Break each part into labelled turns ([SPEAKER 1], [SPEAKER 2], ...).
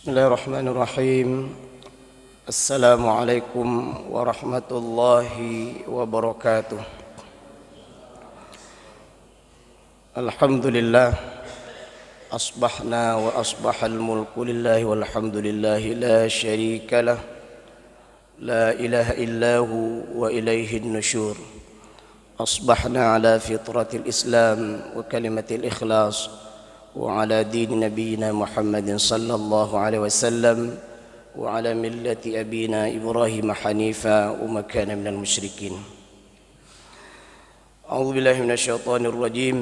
[SPEAKER 1] Bismillahirrahmanirrahim. Assalamualaikum warahmatullahi wabarakatuh. Alhamdulillah. Asbahna wa asbahal mulku lillahi walhamdulillahi la syarika lah. La ilaha illahu wa ilaihin nusyur. Asbahna ala fitratil islam wa kalimatil ikhlas وعلى دين نبينا محمد صلى الله عليه وسلم وعلى ملة أبينا إبراهيم حنيفا وما كان من المشركين. أعوذ بالله من الشيطان الرجيم.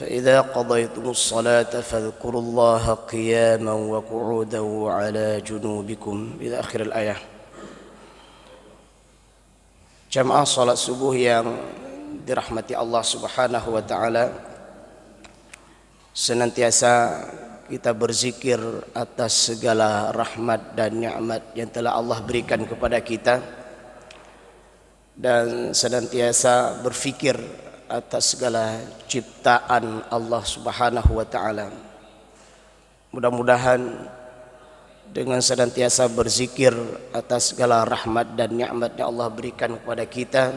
[SPEAKER 1] فإذا قضيتم الصلاة فاذكروا الله قياما وقعودا وعلى جنوبكم إلى آخر الآية. Jamaah salat subuh yang dirahmati Allah Subhanahu wa taala, senantiasa kita berzikir atas segala rahmat dan nikmat yang telah Allah berikan kepada kita, dan senantiasa berfikir atas segala ciptaan Allah Subhanahu wa taala. Mudah-mudahan dengan senantiasa berzikir atas segala rahmat dan nikmat yang Allah berikan kepada kita,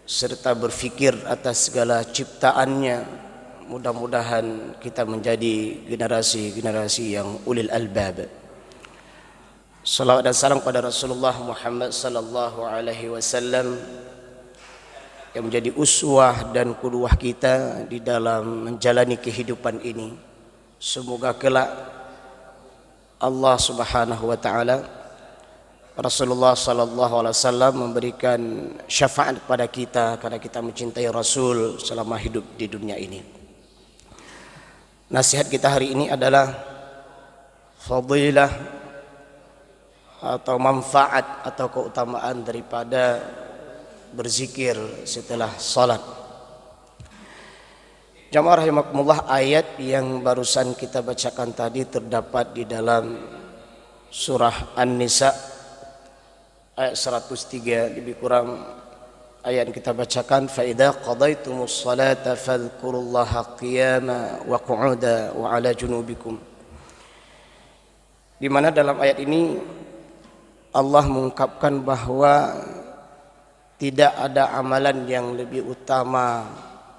[SPEAKER 1] serta berfikir atas segala ciptaannya, mudah-mudahan kita menjadi generasi-generasi yang ulil albab. Salawat dan salam pada Rasulullah Muhammad sallallahu alaihi wasallam yang menjadi uswah dan qudwah kita di dalam menjalani kehidupan ini. Semoga kelak Allah Subhanahu wa taala, Rasulullah sallallahu alaihi wasallam memberikan syafaat kepada kita karena kita mencintai Rasul selama hidup di dunia ini. Nasihat kita hari ini adalah fadilah atau manfaat atau keutamaan daripada berzikir setelah salat. Jamaah rahimakumullah, ayat yang barusan kita bacakan tadi terdapat di dalam surah An-Nisa ayat 103, lebih kurang ayat yang kita bacakan, fa idza qadaytumus salata fadhkurullaha qiyama wa qu'uda wa 'ala junubikum. Di mana dalam ayat ini Allah mengungkapkan bahwa tidak ada amalan yang lebih utama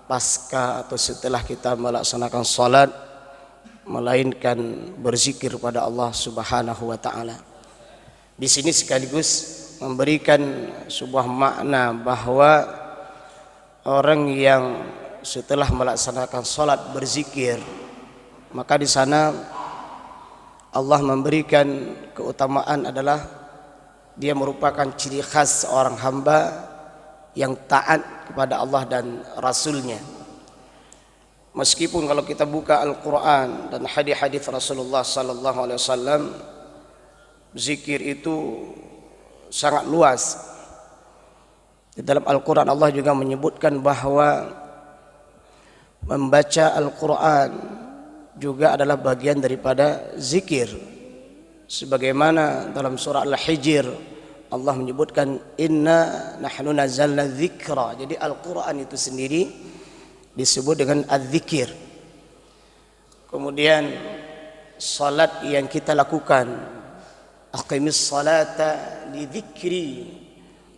[SPEAKER 1] pasca atau setelah kita melaksanakan salat melainkan berzikir pada Allah Subhanahu wa taala. Di sini sekaligus memberikan sebuah makna bahwa orang yang setelah melaksanakan salat berzikir, maka di sana Allah memberikan keutamaan adalah dia merupakan ciri khas seorang hamba yang taat kepada Allah dan Rasulnya. Meskipun kalau kita buka Al-Quran dan hadis-hadis Rasulullah sallallahu alaihi wasallam, zikir itu sangat luas. Di dalam Al-Quran Allah juga menyebutkan bahwa membaca Al-Quran juga adalah bagian daripada zikir. Sebagaimana dalam surah Al-Hijr Allah menyebutkan inna nahnu nazzalna dzikra. Jadi Al-Quran itu sendiri disebut dengan az-zikir. Kemudian salat yang kita lakukan, aqimis salata li dzikri,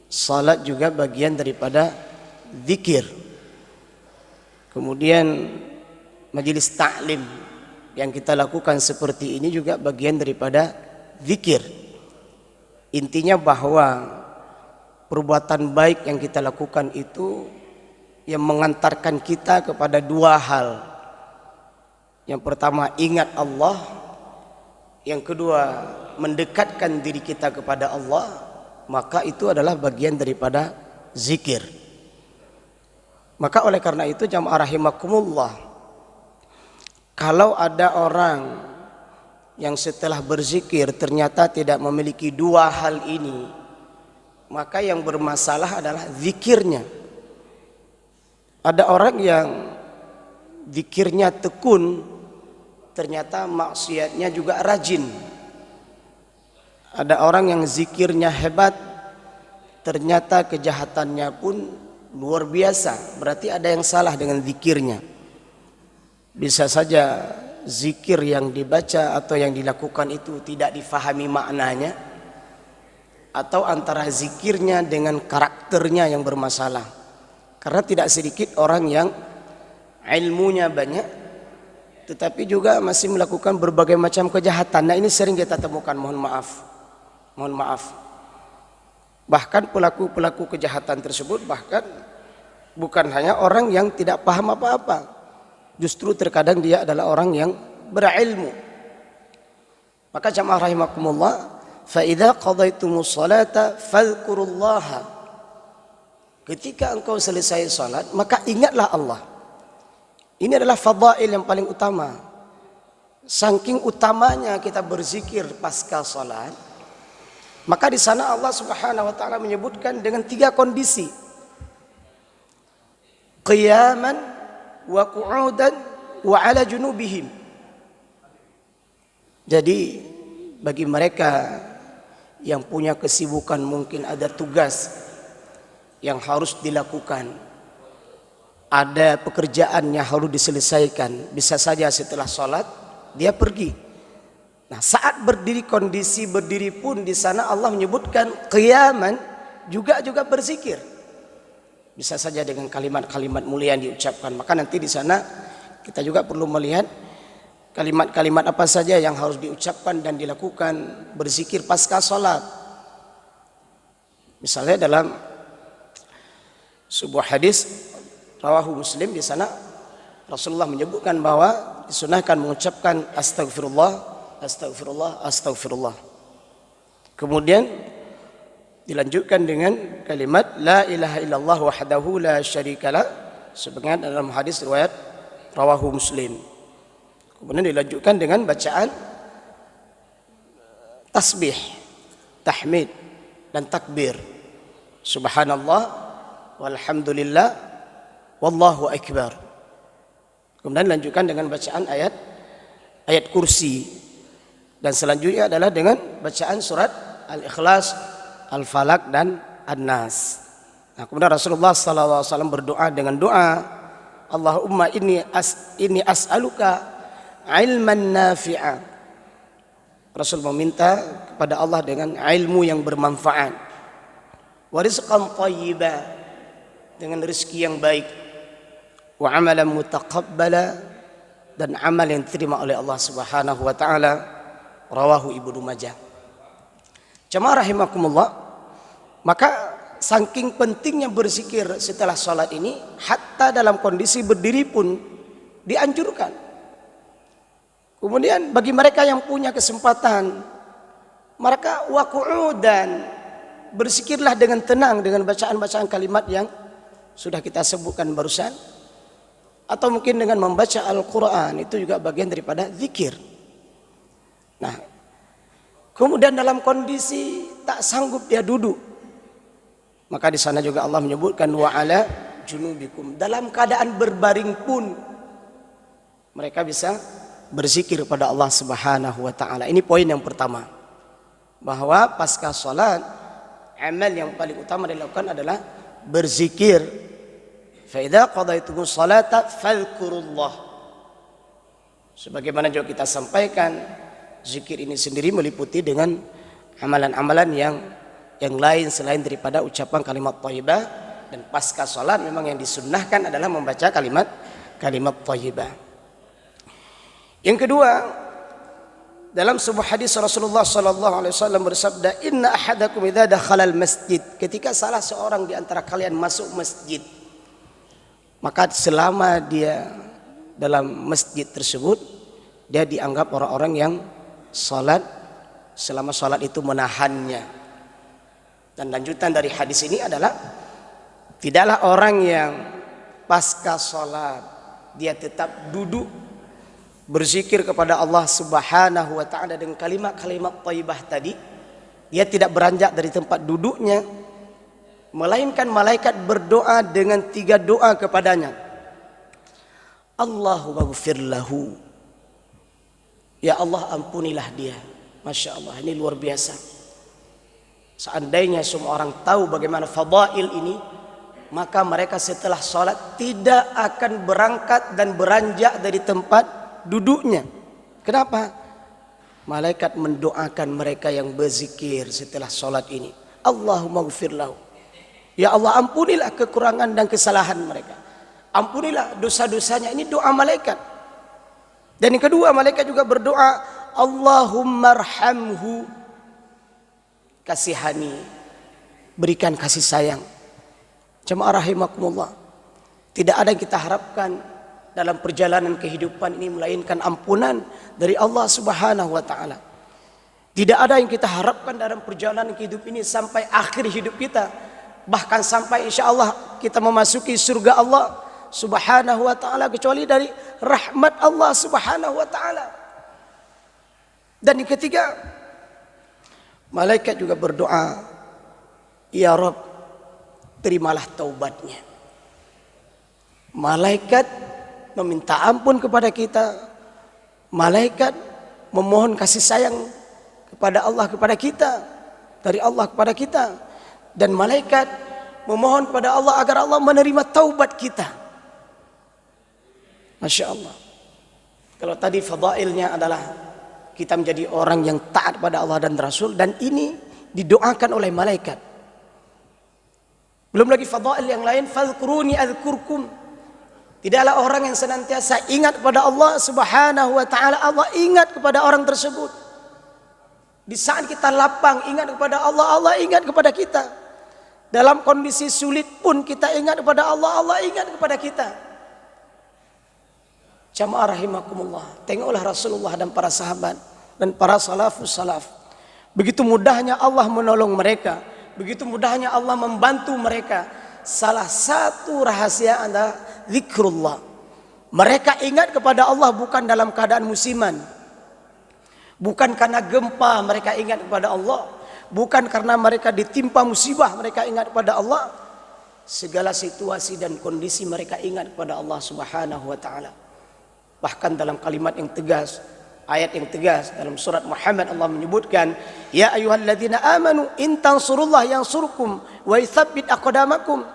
[SPEAKER 1] salat juga bagian daripada zikir. Kemudian majelis ta'lim yang kita lakukan seperti ini juga bagian daripada zikir. Intinya bahwa perbuatan baik yang kita lakukan itu yang mengantarkan kita kepada dua hal. Yang pertama ingat Allah, yang kedua mendekatkan diri kita kepada Allah, maka itu adalah bagian daripada zikir. Maka oleh karena itu jamaah rahimakumullah, kalau ada orang yang setelah berzikir ternyata tidak memiliki dua hal ini, maka yang bermasalah adalah zikirnya. Ada orang yang zikirnya tekun, ternyata maksiatnya juga rajin. Ada orang yang zikirnya hebat, ternyata kejahatannya pun luar biasa. Berarti ada yang salah dengan zikirnya. Bisa saja zikir yang dibaca atau yang dilakukan itu tidak difahami maknanya, atau antara zikirnya dengan karakternya yang bermasalah. Karena tidak sedikit orang yang ilmunya banyak tetapi juga masih melakukan berbagai macam kejahatan. Nah, ini sering kita temukan, mohon maaf. Bahkan pelaku-pelaku kejahatan tersebut bahkan bukan hanya orang yang tidak paham apa-apa, justru terkadang dia adalah orang yang berilmu. Maka jamaah rahimakumullah, fa idza qadaitumus salata fadhkurullaha. Ketika engkau selesai salat, maka ingatlah Allah. Ini adalah fadail yang paling utama. Saking utamanya kita berzikir pasca salat, maka di sana Allah Subhanahu wa taala menyebutkan dengan 3 kondisi. Qiyaman wa qu'udan wa 'ala junubihim. Jadi bagi mereka yang punya kesibukan, mungkin ada tugas yang harus dilakukan, ada pekerjaan yang harus diselesaikan, bisa saja setelah sholat dia pergi. Nah, saat berdiri, kondisi berdiri pun di sana Allah menyebutkan qiyaman, juga berzikir. Bisa saja dengan kalimat-kalimat mulia yang diucapkan. Maka nanti di sana kita juga perlu melihat kalimat-kalimat apa saja yang harus diucapkan dan dilakukan berzikir pasca sholat. Misalnya dalam sebuah hadis rawahu Muslim, di sana Rasulullah menyebutkan bahwa disunahkan mengucapkan astagfirullah. Kemudian dilanjutkan dengan kalimat la ilaha illallah wahdahu la syarikalah, sebagaimana dalam hadis riwayat rawahu Muslim. Kemudian dilanjutkan dengan bacaan tasbih, tahmid dan takbir. Subhanallah walhamdulillah wallahu akbar. Kemudian dilanjutkan dengan bacaan ayat kursi, dan selanjutnya adalah dengan bacaan surat Al-Ikhlas, Al-Falaq dan An-Nas. Nah, kemudian Rasulullah SAW berdoa dengan doa Allahumma inni as'aluka ilman nafi'a. Rasul meminta kepada Allah dengan ilmu yang bermanfaat, wa rizqan thayyiba, dengan rezeki yang baik, wa amalan mutaqabbala, dan amal yang diterima oleh Allah Subhanahu wa taala. Rawahu Ibnu Majah. Jamaah rahimakumullah, maka saking pentingnya berzikir setelah salat ini, hatta dalam kondisi berdiri pun dianjurkan. Kemudian bagi mereka yang punya kesempatan, maka waqu'udan, berzikirlah dengan tenang dengan bacaan-bacaan kalimat yang sudah kita sebutkan barusan, atau mungkin dengan membaca Al-Quran, itu juga bagian daripada zikir. Nah, kemudian dalam kondisi tak sanggup dia duduk, maka di sana juga Allah menyebutkan wa 'ala junubikum, dalam keadaan berbaring pun mereka bisa berzikir pada Allah Subhanahu wa taala. Ini poin yang pertama, bahwa pasca salat amal yang paling utama dilakukan adalah berzikir. Fa idza qadaitumus salata fadhkurullah. Sebagaimana juga kita sampaikan, zikir ini sendiri meliputi dengan amalan-amalan yang lain selain daripada ucapan kalimat thayyibah, dan pasca salat memang yang disunnahkan adalah membaca kalimat thayyibah. Yang kedua, dalam sebuah hadis Rasulullah sallallahu alaihi wasallam bersabda, "Inna ahadakum idza dakhala al-masjid", ketika salah seorang di antara kalian masuk masjid, maka selama dia dalam masjid tersebut, dia dianggap orang-orang yang salat selama salat itu menahannya. Dan lanjutan dari hadis ini adalah, tidaklah orang yang pasca salat dia tetap duduk berzikir kepada Allah Subhanahu wa taala dengan kalimat-kalimat thayyibah tadi, dia tidak beranjak dari tempat duduknya, melainkan malaikat berdoa dengan 3 doa kepadanya. Allahumma ighfir lahu, ya Allah ampunilah dia. Masya Allah, ini luar biasa. Seandainya semua orang tahu bagaimana fadail ini, maka mereka setelah sholat tidak akan berangkat dan beranjak dari tempat duduknya. Kenapa? Malaikat mendoakan mereka yang berzikir setelah sholat ini. Allahumma ghfir lahu. Ya Allah, ampunilah kekurangan dan kesalahan mereka. Ampunilah dosa-dosanya. Ini doa malaikat. Dan yang kedua, malaikat juga berdoa, Allahumma arhamhu. Kasihani, berikan kasih sayang. Jemaah rahimakumullah. Tidak ada yang kita harapkan dalam perjalanan kehidupan ini melainkan ampunan dari Allah Subhanahu wa taala. Tidak ada yang kita harapkan dalam perjalanan hidup ini sampai akhir hidup kita, bahkan sampai insyaallah kita memasuki surga Allah Subhanahu wa taala, kecuali dari rahmat Allah Subhanahu wa taala. Dan yang ketiga, malaikat juga berdoa, ya Rabb, terimalah taubatnya. Malaikat meminta ampun kepada kita, malaikat memohon kasih sayang kepada Allah kepada kita, dari Allah kepada kita, dan malaikat memohon kepada Allah agar Allah menerima taubat kita. Masya Allah. Kalau tadi fadailnya adalah kita menjadi orang yang taat pada Allah dan Rasul, dan ini didoakan oleh malaikat. Belum lagi fadail yang lain, fadhkuruni adzkurkum. Tidaklah orang yang senantiasa ingat kepada Allah Subhanahu wa taala, Allah ingat kepada orang tersebut. Di saat kita lapang ingat kepada Allah, Allah ingat kepada kita. Dalam kondisi sulit pun kita ingat kepada Allah, Allah ingat kepada kita. Jamaah rahimakumullah, tengoklah Rasulullah dan para sahabat dan para salafus salaf. Begitu mudahnya Allah menolong mereka, begitu mudahnya Allah membantu mereka. Salah satu rahasia adalah zikrullah. Mereka ingat kepada Allah bukan dalam keadaan musiman, bukan karena gempa mereka ingat kepada Allah, bukan karena mereka ditimpa musibah mereka ingat kepada Allah. Segala situasi dan kondisi mereka ingat kepada Allah Subhanahu wa taala. Bahkan dalam kalimat yang tegas, ayat yang tegas dalam surat Muhammad, Allah menyebutkan, ya ayyuhalladzina amanu in tansurullah yansurkum wa yutsabbit aqdamakum.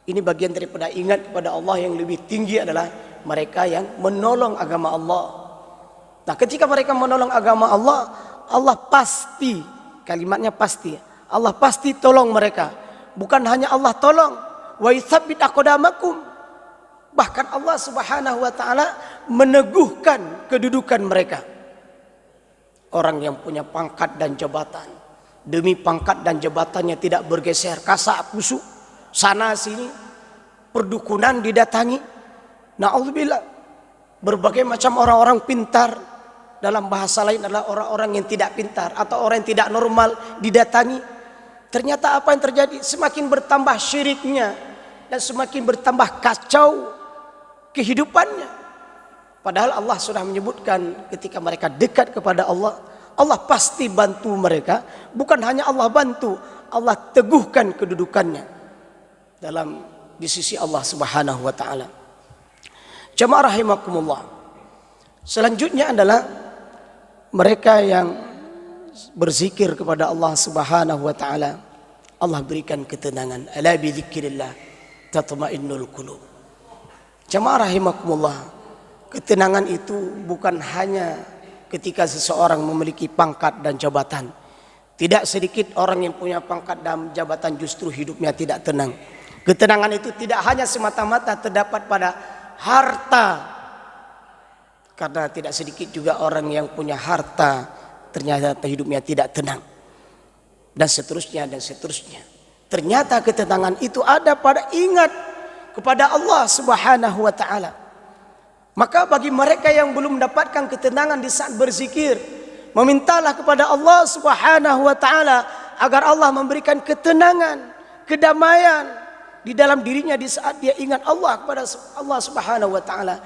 [SPEAKER 1] Ini bagian daripada ingat kepada Allah yang lebih tinggi adalah mereka yang menolong agama Allah. Nah, ketika mereka menolong agama Allah, Allah pasti, kalimatnya pasti, Allah pasti tolong mereka. Bukan hanya Allah tolong, wa yutsabbit aqdamakum, bahkan Allah Subhanahu wa taala meneguhkan kedudukan mereka. Orang yang punya pangkat dan jabatan, demi pangkat dan jabatannya tidak bergeser kasak kusuk sana sini, perdukunan didatangi, na'udzubillah. Berbagai macam orang-orang pintar, dalam bahasa lain adalah orang-orang yang tidak pintar atau orang yang tidak normal didatangi. Ternyata apa yang terjadi? Semakin bertambah syiriknya dan semakin bertambah kacau kehidupannya. Padahal Allah sudah menyebutkan ketika mereka dekat kepada Allah, Allah pasti bantu mereka. Bukan hanya Allah bantu, Allah teguhkan kedudukannya di sisi Allah Subhanahu wa taala. Jamaah rahimakumullah. Selanjutnya adalah mereka yang berzikir kepada Allah Subhanahu wa taala, Allah berikan ketenangan. Ala bi dzikrillah tatma'innul qulub. Jamaah rahimakumullah, ketenangan itu bukan hanya ketika seseorang memiliki pangkat dan jabatan. Tidak sedikit orang yang punya pangkat dan jabatan justru hidupnya tidak tenang. Ketenangan itu tidak hanya semata-mata terdapat pada harta. Karena tidak sedikit juga orang yang punya harta ternyata hidupnya tidak tenang. Dan seterusnya dan seterusnya. Ternyata ketenangan itu ada pada ingat kepada Allah Subhanahu wa taala. Maka bagi mereka yang belum mendapatkan ketenangan di saat berzikir, memintalah kepada Allah Subhanahu wa taala agar Allah memberikan ketenangan, kedamaian di dalam dirinya di saat dia ingat Allah kepada Allah Subhanahu wa taala.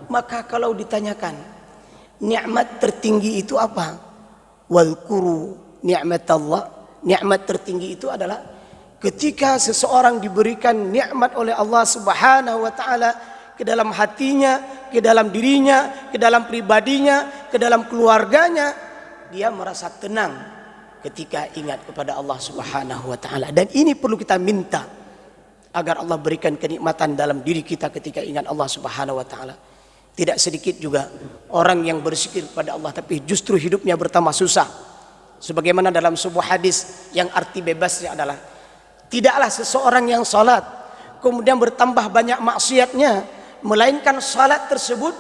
[SPEAKER 1] Maka kalau ditanyakan nikmat tertinggi itu apa? Walquru ni'matallah. Nikmat tertinggi itu adalah ketika seseorang diberikan nikmat oleh Allah Subhanahu wa taala ke dalam hatinya, ke dalam dirinya, ke dalam pribadinya, ke dalam keluarganya, dia merasa tenang ketika ingat kepada Allah Subhanahu wa taala. Dan ini perlu kita minta agar Allah berikan kenikmatan dalam diri kita ketika ingat Allah Subhanahu wa taala. Tidak sedikit juga orang yang berzikir pada Allah tapi justru hidupnya bertambah susah. Sebagaimana dalam sebuah hadis yang arti bebasnya adalah tidaklah seseorang yang salat kemudian bertambah banyak maksiatnya, melainkan salat tersebut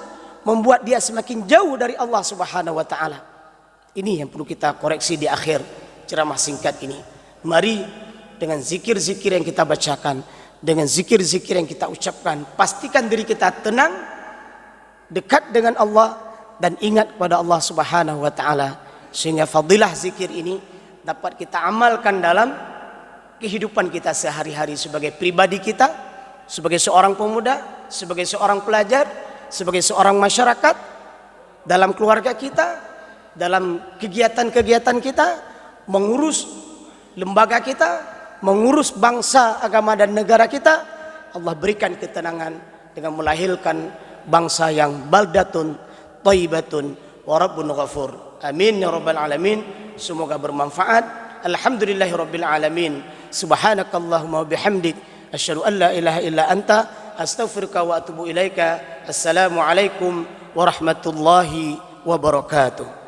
[SPEAKER 1] membuat dia semakin jauh dari Allah Subhanahu wa taala. Ini yang perlu kita koreksi di akhir ceramah singkat ini. Mari dengan zikir-zikir yang kita bacakan, dengan zikir-zikir yang kita ucapkan, pastikan diri kita tenang, dekat dengan Allah dan ingat kepada Allah Subhanahu wa taala, sehingga fadilah zikir ini dapat kita amalkan dalam kehidupan kita sehari-hari sebagai pribadi kita, sebagai seorang pemuda, sebagai seorang pelajar, sebagai seorang masyarakat, dalam keluarga kita, dalam kegiatan-kegiatan kita, mengurus lembaga kita, mengurus bangsa, agama dan negara kita. Allah berikan ketenangan dengan melahirkan bangsa yang baldatun thayyibatun wa rabbun ghafur. Amin ya rabbal alamin. Semoga bermanfaat. Alhamdulillahi rabbil alamin. Subhanakallahumma wa bihamdik asyhadu an la ilaha illa anta astaghfiruka wa atubu ilaika. Assalamualaikum warahmatullahi wabarakatuh.